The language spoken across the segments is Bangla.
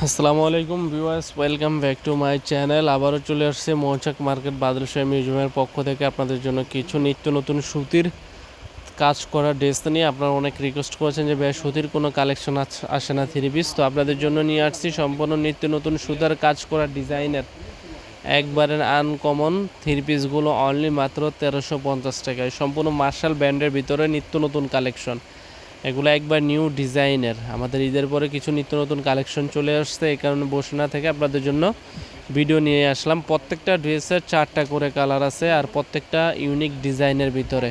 আসসালামু আলাইকুম viewers, welcome back to my channel. আবারও চলে আসছে মৌচাক মার্কেট বাদল শাহী মিউজিয়ামের পক্ষ থেকে আপনাদের জন্য কিছু নিত্য নতুন সুতির কাজ করা ড্রেস নিয়ে। আপনারা অনেক রিকোয়েস্ট করেছেন যে ভাই সুতির কোনো কালেকশন আসে না থ্রি পিস, তো আপনাদের জন্য নিয়ে আসছি সম্পূর্ণ নিত্য নতুন সুতার কাজ করা ডিজাইনের একবারে আনকমন থ্রি পিসগুলো অনলি মাত্র 1350 টাকায়। সম্পূর্ণ মার্শাল ব্র্যান্ডের ভিতরে নিত্য নতুন কালেকশন, এগুলো একবার নিউ ডিজাইনের। আমাদের ঈদের পরে কিছু নিত্য নতুন কালেকশন চলে আসছে, এই কারণে বসে না থেকে আপনাদের জন্য ভিডিও নিয়ে আসলাম। প্রত্যেকটা ড্রেসের 4টা করে কালার আছে আর প্রত্যেকটা ইউনিক ডিজাইনের ভিতরে।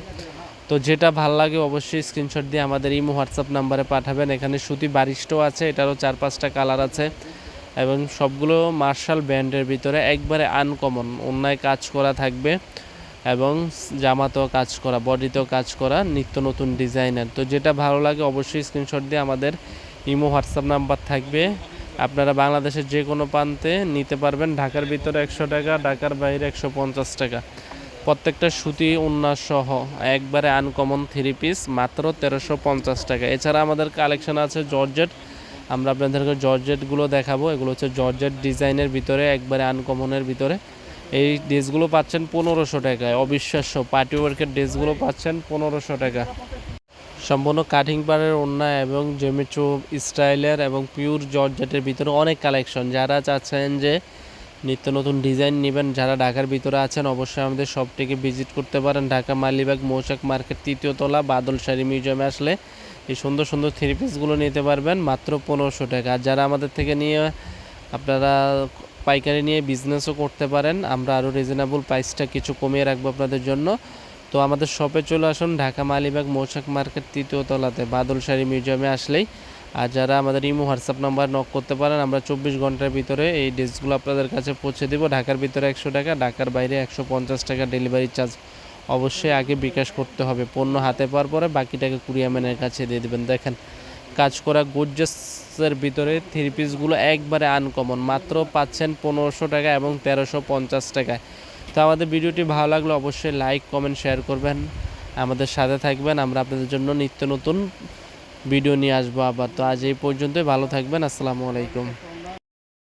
তো যেটা ভাল লাগে অবশ্যই স্ক্রিনশট দিয়ে আমাদের ইমো হোয়াটসঅ্যাপ নাম্বারে পাঠাবেন। এখানে সুতি বারিশটাও আছে, এটারও 4-5টা কালার আছে এবং সবগুলো মার্শাল ব্র্যান্ডের ভিতরে একবারে আনকমন। অন্যায় কাজ করা থাকবে এবং জামাতেও কাজ করা, বডিতেও কাজ করা নিত্য নতুন ডিজাইনের। তো যেটা ভালো লাগে অবশ্যই স্ক্রিনশট দিয়ে আমাদের ইমো হোয়াটসঅ্যাপ নাম্বার থাকবে। আপনারা বাংলাদেশের যে কোনো প্রান্তে নিতে পারবেন। ঢাকার ভিতরে 100 টাকা, ঢাকার বাইরে 150 টাকা। প্রত্যেকটা সুতি উন্নাস সহ একবারে আনকমন থ্রি পিস মাত্র 1350 টাকা। এছাড়া আমাদের কালেকশন আছে জর্জেট, আমরা আপনাদেরকে জর্জেটগুলো দেখাবো। এগুলো হচ্ছে জর্জেট ডিজাইনের ভিতরে একবারে আনকমনের ভিতরে। এই ড্রেসগুলো পাচ্ছেন 1500 টাকায়। অবিশ্বাস্য, পার্টি ওয়ার্কের ড্রেসগুলো পাচ্ছেন 1500 টাকা। সম্পূর্ণ কাটিং পাড়ের ওড়না এবং জেমিচু স্টাইলের এবং পিওর জর্জেটের ভিতরে অনেক কালেকশন। যারা চাচ্ছেন যে নিত্য নতুন ডিজাইন নেবেন, যারা ঢাকার ভিতরে আছেন অবশ্যই আমাদের শপটিকে ভিজিট করতে পারেন। ঢাকা মালিবাগ মৌচাক মার্কেট 3য় তলা বাদল শাড়ি মিউজিয়ামে আসলে এই সুন্দর সুন্দর থ্রি পিসগুলো নিতে পারবেন মাত্র 1500 টাকা। আর যারা আমাদের থেকে নিয়ে আপনারা পাইকারি নিয়ে বিজনেসও করতে পারেন, আমরা আরও রিজনেবল প্রাইসটা কিছু কমিয়ে রাখবো আপনাদের জন্য। তো আমাদের শপে চলে আসুন, ঢাকা মালিবাগ মৌচাক মার্কেট 3য় তলাতে বাদল শাড়ি মিউজিয়ামে আসলেই। আর যারা আমাদের ইমো হোয়াটসঅ্যাপ নাম্বার নক করতে পারেন, আমরা 24 ঘন্টার ভিতরে এই ড্রেসগুলো আপনাদের কাছে পৌঁছে দেবো। ঢাকার ভিতরে 100 টাকা, ঢাকার বাইরে 150 টাকা ডেলিভারি চার্জ। অবশ্যই আগে বিকাশ করতে হবে, পণ্য হাতে পাওয়ার পরে বাকি টাকা কুরিয়ারম্যানের কাছে দিয়ে দেবেন। দেখেন কাজ করা গোর্জাসের ভিতরে থ্রি পিসগুলো একবারে আনকমন, মাত্র পাচ্ছেন 1500 টাকা এবং 1350 টাকায়। তো আমাদের ভিডিওটি ভালো লাগলে অবশ্যই লাইক কমেন্ট শেয়ার করবেন, আমাদের সাথে থাকবেন। আমরা আপনাদের জন্য নিত্য নতুন ভিডিও নিয়ে আসবো আবার। তো আজ এই পর্যন্তই, ভালো থাকবেন। আসসালামু আলাইকুম।